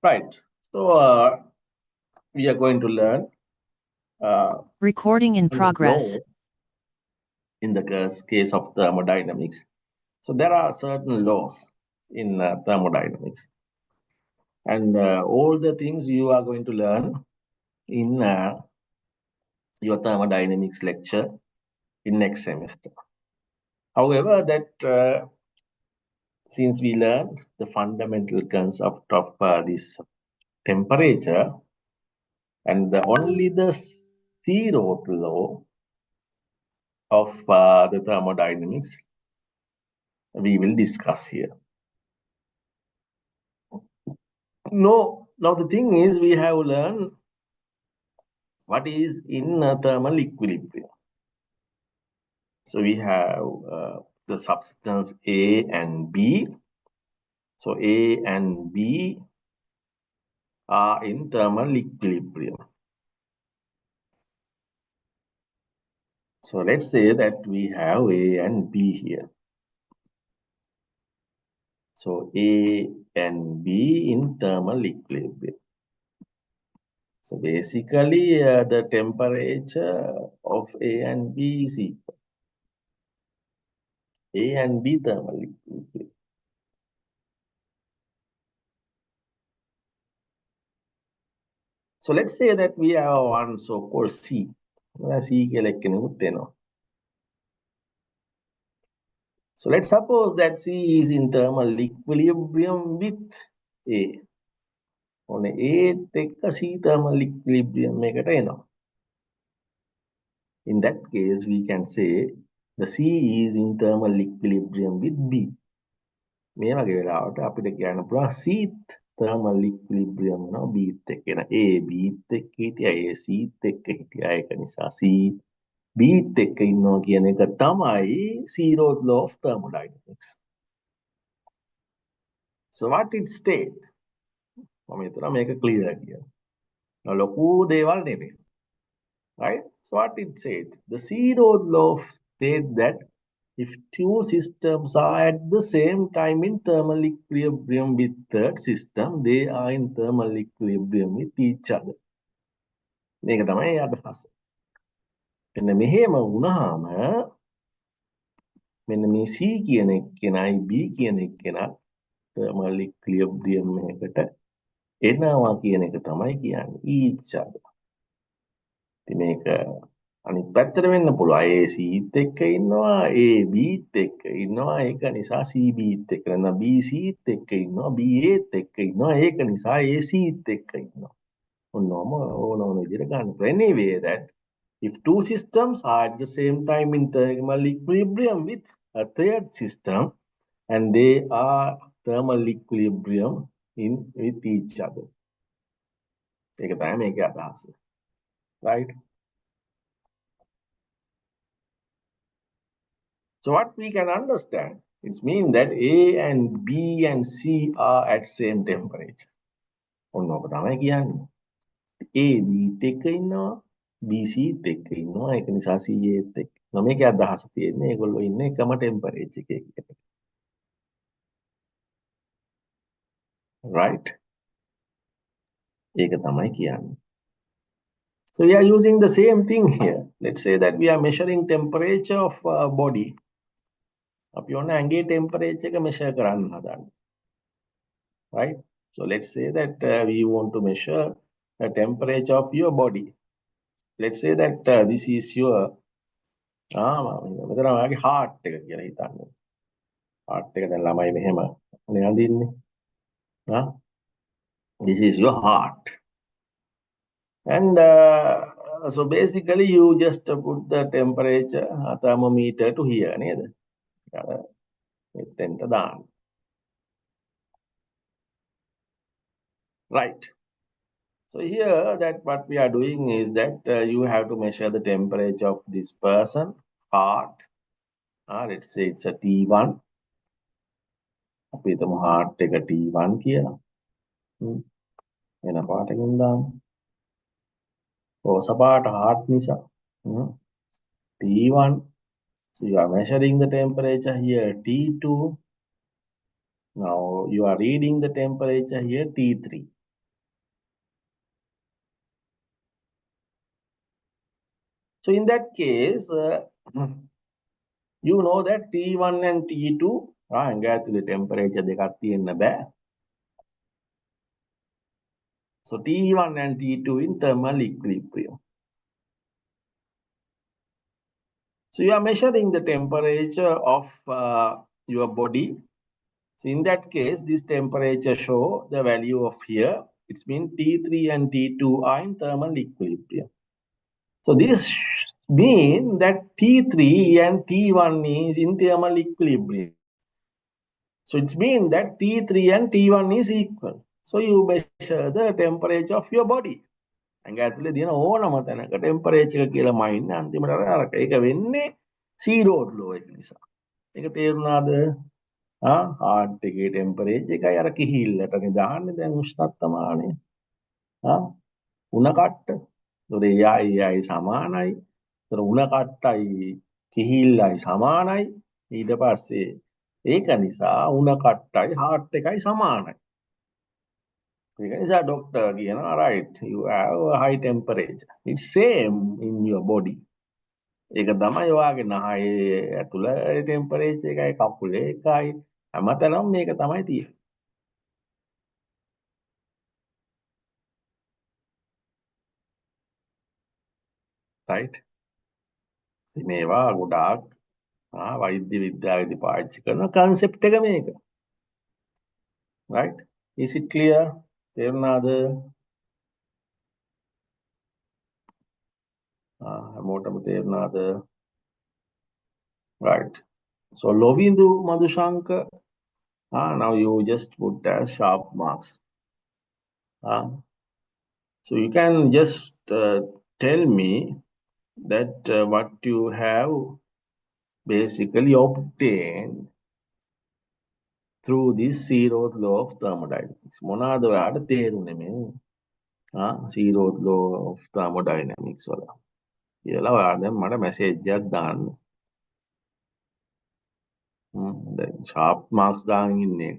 Right. So we are going to learn Recording in the law progress. in the case of thermodynamics. So there are certain laws in thermodynamics, and all the things you are going to learn in your thermodynamics lecture in next semester. However, that since we learned the fundamental concept of this temperature, and only the zeroth law of the thermodynamics we will discuss here. No, now the thing is we have learned what is in thermal equilibrium. So we have the substance A and B. So A and B are in thermal equilibrium. So let's say that we have A and B here. So A and B in thermal equilibrium. So basically the temperature of A and B is equal. A and B thermal equilibrium. So let's say that we have one so-called C. C කියලා එක්කෙනෙකුත් වෙනවා. So let's suppose that C is in thermal equilibrium with A. On A එක්ක C thermal equilibrium එකට එනවා. In that case, we can say the C is in thermal equilibrium with B. මේ වගේ වෙලාවට අපිට කියන්න පුළුවන් C thermal equilibrium වෙනවා B එක්ක. එන A B එක්ක හිටියා A C එක්ක හිටියා. ඒක නිසා C B එක්ක ඉන්නවා කියන එක තමයි zeroth law of thermodynamics. So what it state? මම හිතනවා මේක clear කියලා. ලොකු දේවල් නෙමෙයි. Right? So what it said? The zeroth law states that if two systems are at the same time in thermal equilibrium with third system, they are in thermal equilibrium with each other. මේක තමයි අදහස. එන්න මෙහෙම වුණාම මෙන්න මේ C කියන එක්කෙනයි B කියන එක්කෙනා thermal equilibrium එකකට එනවා කියන එක තමයි කියන්නේ each other. ඉතින් මේක අනිත් පැත්තට වෙන්න පුළුවන්. A C එක්ක ඉන්නවා, A B එක්ක ඉන්නවා. ඒක නිසා C B එක්ක ඉන්නවා. B C එක්ක ඉන්නවා. B A එක්ක ඉන්නවා. ඒක නිසා A C එක්ක ඉන්නවා. ඔන්නෝම ඕනෝන විදිහට ගන්න. Anyway, that if two systems are at the same time in thermal equilibrium with a third system, and they are thermal equilibrium in with each other. ඒක තමයි මේකේ අදහස. Right? So what we can understand, it means that A and B and C are at same temperature. ඔන්නෝක තමයි කියන්නේ. A B එක්ක ඉන්නවා, B C එක්ක ඉන්නවා. ඒක නිසා C A එක්ක. මේකේ අදහස තියෙන්නේ ඒගොල්ලෝ ඉන්නේ එකම temperature එකක. Right? ඒක තමයි කියන්නේ. So we are using the same thing here. Let's say that we are measuring temperature of body. අපි ඔන්න ඇඟේ temperature එක measure කරන්න හදන්නේ. Right? So let's say that we want to measure the temperature of your body. Let's say that this is your මෙතන ඔයාගේ heart එක කියලා හිතන්න. heart එක දැන් ළමයි මෙහෙම නේ අඳින්නේ. This is your heart. And so basically you just put the temperature thermometer to here නේද? මෙතෙන්ට දාන්න. Right. So here that what we are doing is that you have to measure the temperature of this person, heart. Let's say it's a T1. අපි හිතමු heart එක T1 කියලා. වෙන පාටකින් දාමු. රෝස පාට hot නිසා. T1. So you are measuring the temperature here T2. Now you are reading the temperature here T3. So in that case, you know that T1 and T2 ඇඟ ඇතුලේ temperature දෙකක් තියෙන්න බෑ. So T1 and T2 in thermal equilibrium. So you are measuring the temperature of your body. So in that case, this temperature show the value of here. It means T3 and T2 are in thermal equilibrium. So this means that T3 and T1 is in thermal equilibrium. So it means that T3 and T1 is equal. So you measure the temperature of your body. ඇඟ ඇතුලේ තියෙන ඕනම තැනක temperature එක කියලා මයින් අන්තිමට අරක. ඒක වෙන්නේ zero low එක නිසා. ඒක තේරුණාද? heart එකේ temperature එකයි අර කිහිල්ලටනේ දාන්නේ දැන් උෂ්ණත්වමානය. උණ කට්ට. ඒතොර එයයි සමානයි. ඒතොර උණ කට්ටයි කිහිල්ලයි සමානයි. ඊට පස්සේ ඒක නිසා උණ කට්ටයි heart එකයි සමානයි. ඒක නිසා doctor කියනවා right you have a high temperature. It's same in your body. ඒක තමයි ඔයාගේ නහයේ ඇතුළ temperature එකයි කකුලේ එකයි හැමතැනම මේක තමයි තියෙන්නේ. right? මේවා ගොඩාක් වෛද්‍ය විද්‍යාවේදී පාවිච්චි කරන concept එක මේක. right? Is it clear? තේරුණාද? හැමෝටම තේරුණාද? right. So Lovindu Madhushanka, now you just put as sharp marks. So you can just tell me that what you have basically obtained through this zeroth law of thermodynamics. මොනවාද ඔයාලට තේරුනේ මේ? zeroth law of thermodynamics වල. කියලා ඔයා දැන් මට message එකක් දාන්න. දැන් sharp marks දාගෙන ඉන්නේ.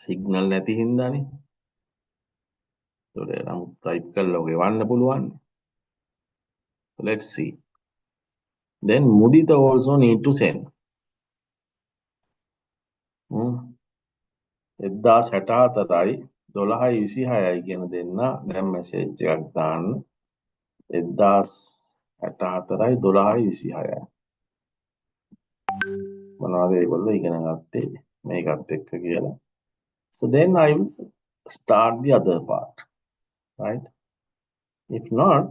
සිග්නල් නැති හින්දානේ. ඒතකොට නමුත් type කරලා ඔක එවන්න පුළුවන්. Let's see. Then Mudita also need to send. 1064යි 1226යි කියන දෙන්න දැන් මැසේජ් එකක් දාන්න. 1064යි 1226යි. මොනවද ඒගොල්ලෝ ඉගෙන ගත්තේ මේකත් එක්ක කියලා. So then I will start the other part. Right? If not,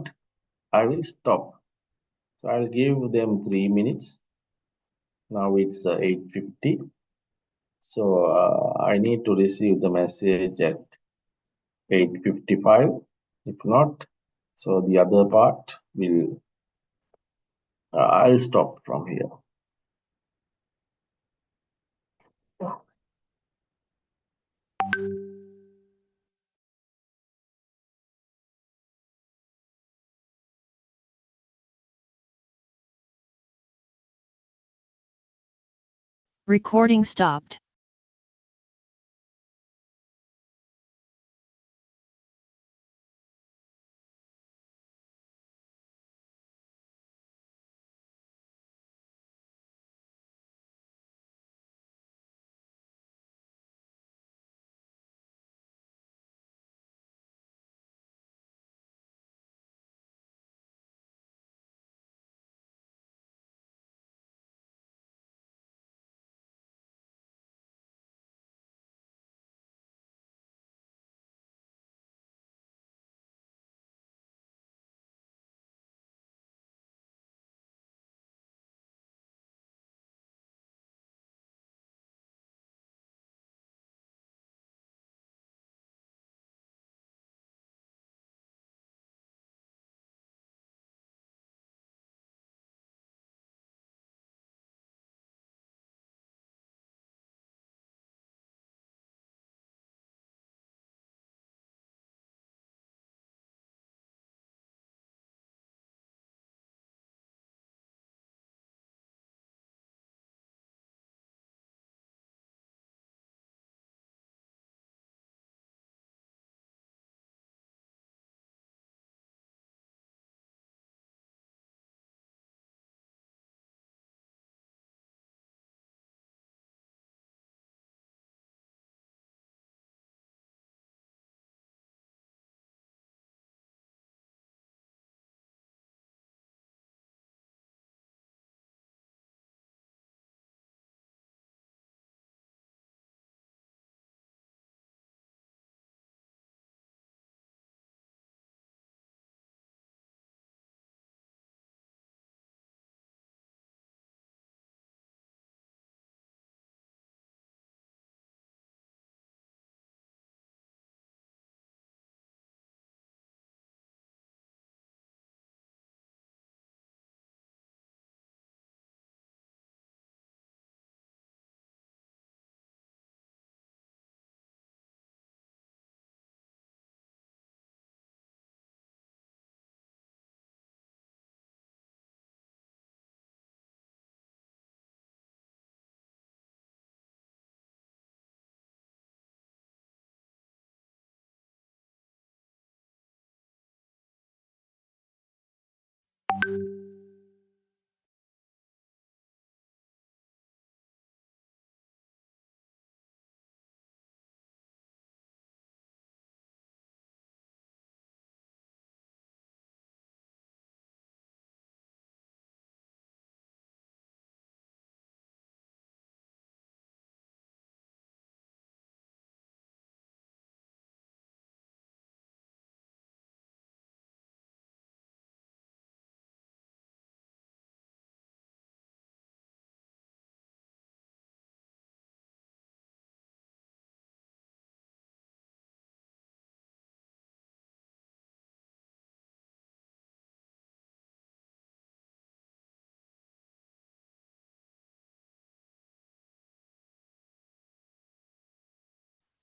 I will stop. So I'll give them 3 minutes. Now it's 8:50. So I need to receive the message at 8:55. If not, so the other part will, I'll stop from here. Recording stopped.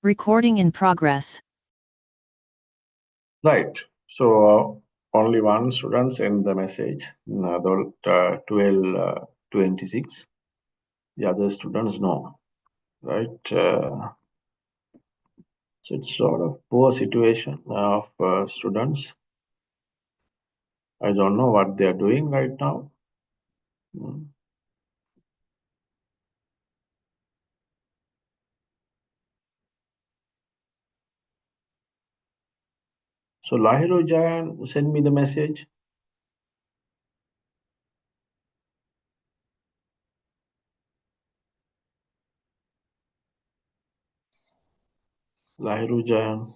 Recording in progress. Right. So only one student sent the message. Adult 12:26. The other students no. Right. So it's sort of poor situation of students. I don't know what they are doing right now. Mm. So Lahiru Jayan sent me the message. Lahiru Jayan.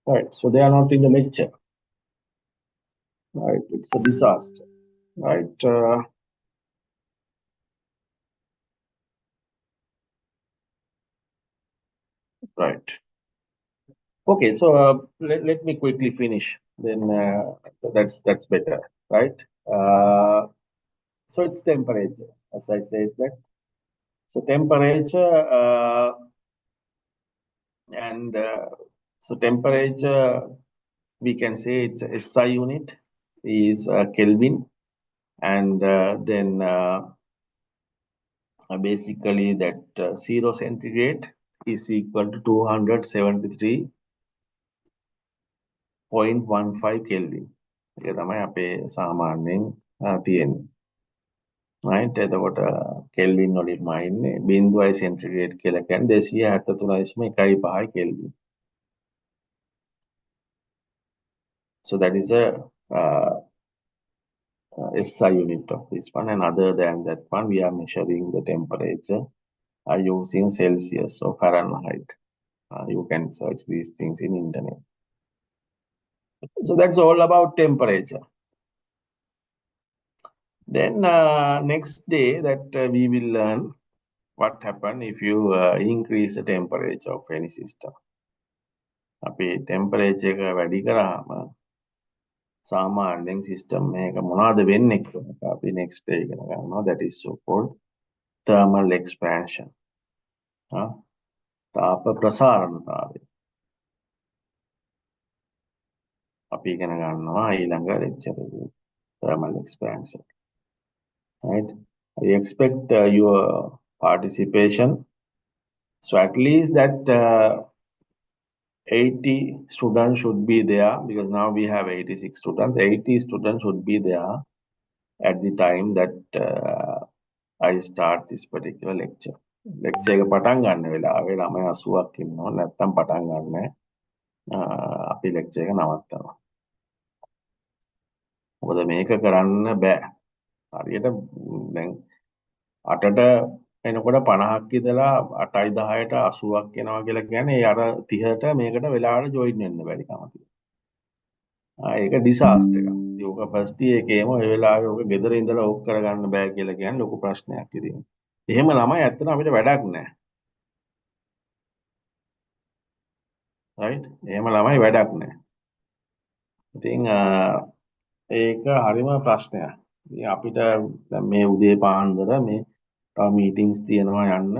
Right. So they are not in the lecture. Right. It's a disaster. Right. Right. Okay. So let me quickly finish. Then that's better. Right. So it's temperature, as I said that. So temperature and so temperature, we can say it's a SI unit is Kelvin, and then basically that 0 centigrade is equal to 273.15 Kelvin. ඒක තමයි අපේ සාමාන්‍යයෙන් තියෙන්නේ. right? එතකොට කෙල්වින් වලින් මායින්නේ 0 centigrade කියලා කියන්නේ 273.15 Kelvin. So that is a SI unit of this one, and other than that one, we are measuring the temperature using Celsius or Fahrenheit. You can search these things in internet. So that's all about temperature. Then next day that we will learn what happen if you increase the temperature of any system. අපි temperature එක වැඩි කරාම සාමාන්‍යයෙන් system එක මොනවද වෙන්නේ කියන එක අපි next day ඉගෙන ගන්නවා. That is so called thermal expansion. තාප ප්‍රසාරණතාවය අපි ඉගෙන ගන්නවා ඊළඟ lecture එකේ. Thermal expansion. Right? I expect your participation. So at least that 80 students should be there, because now we have 86 students. 80 students should be there at the time that I start this particular lecture. lecture එක පටන් ගන්න වෙලාවේ ළමයි 80ක් ඉන්නවා. නැත්තම් පටන් ගන්න අපි lecture එක නවත්තනවා. මොකද මේක කරන්න බෑ. හරියට දැන් 8ට එනකොට 50ක් ඉඳලා 8යි 10ට 80ක් එනවා කියලා කියන්නේ අර 30ට මේකට වෙලාවට ජොයින් වෙන්න බැරි කම තියෙනවා. ඒක ඩිසාස්ටර් එකක්. ඉතින් ඕක ෆස්ට් ඉයර් එකේම ඔය වෙලාවේ ඕක ගෙදර ඉඳලා ඕක කරගන්න බෑ කියලා කියන්නේ ලොකු ප්‍රශ්නයක් ඉතින්. එහෙම ළමයි ඇත්තටම අපිට වැඩක් නැහැ. right? එහෙම ළමයි වැඩක් නැහැ. ඉතින් ඒක හරිම ප්‍රශ්නයක්. ඉතින් අපිට දැන් මේ උදේ පාන්දර මේ තව මීටින්ග්ස් තියෙනවා යන්න.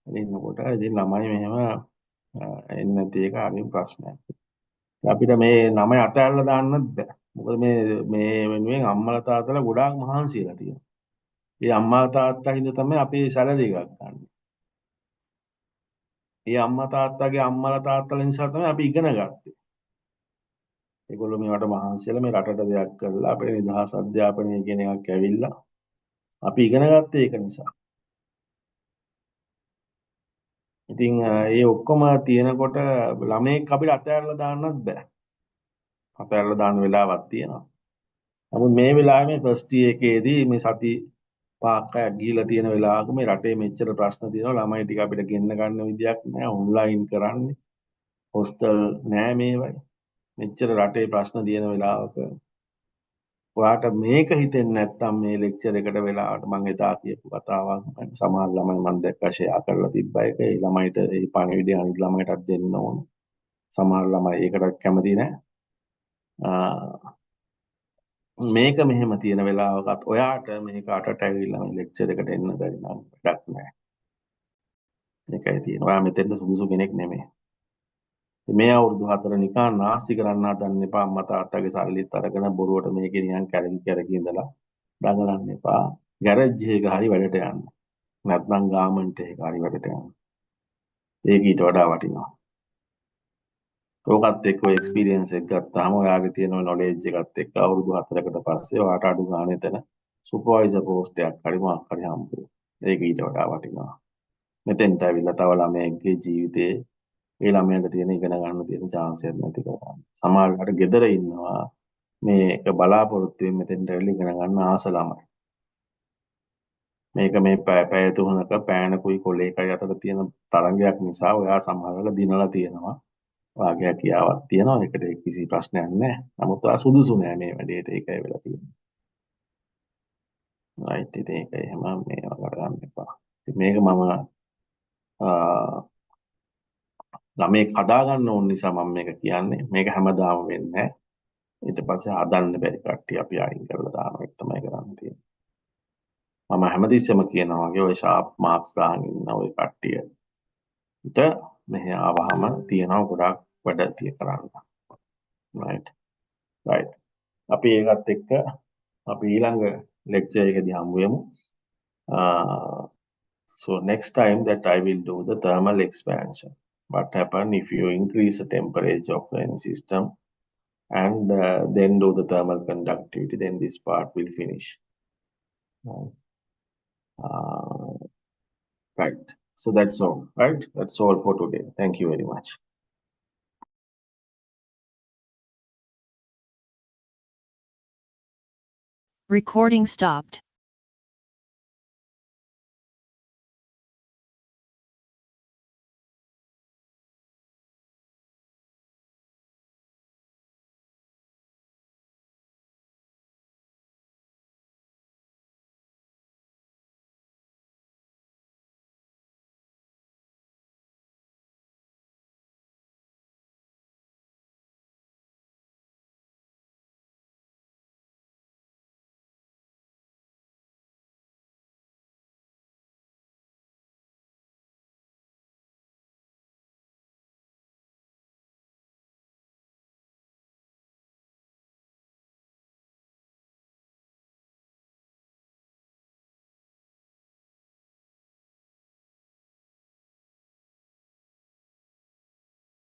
මේ ඉන්නකොට ඉතින් ළමයි මෙහෙම එන්නේ නැති එක හරිම ප්‍රශ්නයක්. අපිට මේ නම අතහැරලා දාන්නත් බෑ. මොකද මේ වෙනුවෙන් අම්මලා තාත්තලා ගොඩාක් මහන්සි වෙලා තියෙනවා. ඒ අම්මා තාත්තා හින්දා තමයි අපි සැලරි එකක් ගන්න. ඒ අම්මා තාත්තගේ අම්මලා තාත්තලා නිසා තමයි අපි ඉගෙන ගත්තේ. ඒගොල්ලෝ මේවට මහන්සි වෙලා මේ රටට දෙයක් කරලා අපේ නිදහස් අධ්‍යාපනය කියන එකක් ඇවිල්ලා අපි ඉගෙන ගත්තේ ඒක නිසා. ඉතින් ඒ ඔක්කොම තියෙනකොට ළමයෙක් අපිට අතහැරලා දාන්නත් බෑ. අතහැරලා දාන්න වෙලාවක් තියෙනවා. නමුත් මේ වෙලාවේ මේ ෆස්ට් ඉයර් එකේදී මේ සති 5ක් ගිහිලා තියෙන වෙලාවක මේ රටේ මෙච්චර ප්‍රශ්න තියෙනවා ළමයි ටික අපිට ගෙන්න ගන්න විදියක් නැහැ ඔන්ලයින් කරන්නේ හොස්ටල් නැහැ මේවයි මෙච්චර රටේ ප්‍රශ්න තියෙන වෙලාවක ඔයාට මේක හිතෙන්නේ නැත්නම් මේ ලෙක්චර් එකට වෙලාවට මම එදා කියපු කතාවක් සමහර ළමයි මම දැක්කා ෂෙයා කරලා තිබ්බා ඒක ඒ ළමයිට ඒ පණිවිඩය අනිත් ළමයිටත් දෙන්න ඕන සමහර ළමයි ඒකටත් කැමති නැහැ මේක මෙහෙම තියෙන වෙලාවකත් ඔයාට මේක අටට ඇවිල්ලා මේ ලෙක්චර් එකට එන්න බැරි නම් වැඩක් නැහැ. ඒකයි තියෙන්නේ. ඔයා මෙතෙන්ට සුදුසු කෙනෙක් නෙමෙයි. මේ අවුරුදු 4 නිකන් නාස්ති කරන්න හදන්න එපා අම්මා තාත්තගේ සල්ලිත් අරගෙන බොරුවට මේකේ නිකන් කැරකි ඉඳලා දඟලන්න එපා. ගෑරේජ් එක හරි වැඩට යන්න. නැත්නම් ගාමන්ට් එක හරි වැඩට යන්න. ඒක ඊට වඩා වටිනවා. ඕකත් එක්ක ඔය එක්ස්පීරියන්ස් එක ගත්තාම ඔයාගේ තියෙන නොලෙජ් එකත් එක්ක අවුරුදු 4කට පස්සේ ඔයාට අඩු ගානේ එතන සුපර්වයිසර් පෝස්ට් එකක් හරි මොකක් හරි හම්බ වෙනවා. ඒක ඊට වඩා වටිනවා. මෙතෙන්ට ඇවිල්ලා තව ළමයෙක්ගේ ජීවිතේ ඒ ළමයාට තියෙන ඉගෙන ගන්න තියෙන chance එක නැති කරගන්න. සමහරවිට ගෙදර ඉන්නවා මේක බලාපොරොත්තු වෙමින් මෙතෙන්ට ඇවිල්ලා ඉගෙන ගන්න ආස ළමයි. මේක මේ පැය තුනක පෑනකුයි කොලේකයි අතර තියෙන තරංගයක් නිසා ඔයා සමහරවිට දිනලා තියෙනවා. ඔයාගේ හැකියාවක් තියෙනවා. ඒකට කිසි ප්‍රශ්නයක් නැහැ. නමුත් ඔයා සුදුසු නෑ මේ වැඩේට. ඒකයි වෙලා තියෙන්නේ. රයිට් ඉතින් ඒක එහෙම මේවා කරගන්න එපා. ඉතින් මේක මම ළමෙක් හදාගන්න ඕන නිසා මම මේක කියන්නේ. මේක හැමදාම වෙන්නේ නැහැ. ඊට පස්සේ හදන්න බැරි කට්ටිය අපි අයින් කරලා දානවා. ඒක තමයි කරන්න තියෙන්නේ. මම හැමතිස්සෙම කියනවා වගේ ඔය ෂාප් මාක්ස් දාගෙන ඉන්න ඔය කට්ටියට මෙහෙ ආවහම තියෙනවා ගොඩාක් වැඩ කරන්න. right right අපි ඒකත් එක්ක අපි ඊළඟ lecture එකදී හමු වෙමු. So next time that I will do the thermal expansion. What happen if you increase the temperature of any system and then do the thermal conductivity, then this part will finish. Right. So that's all. Right. That's all for today. Thank you very much. Recording stopped.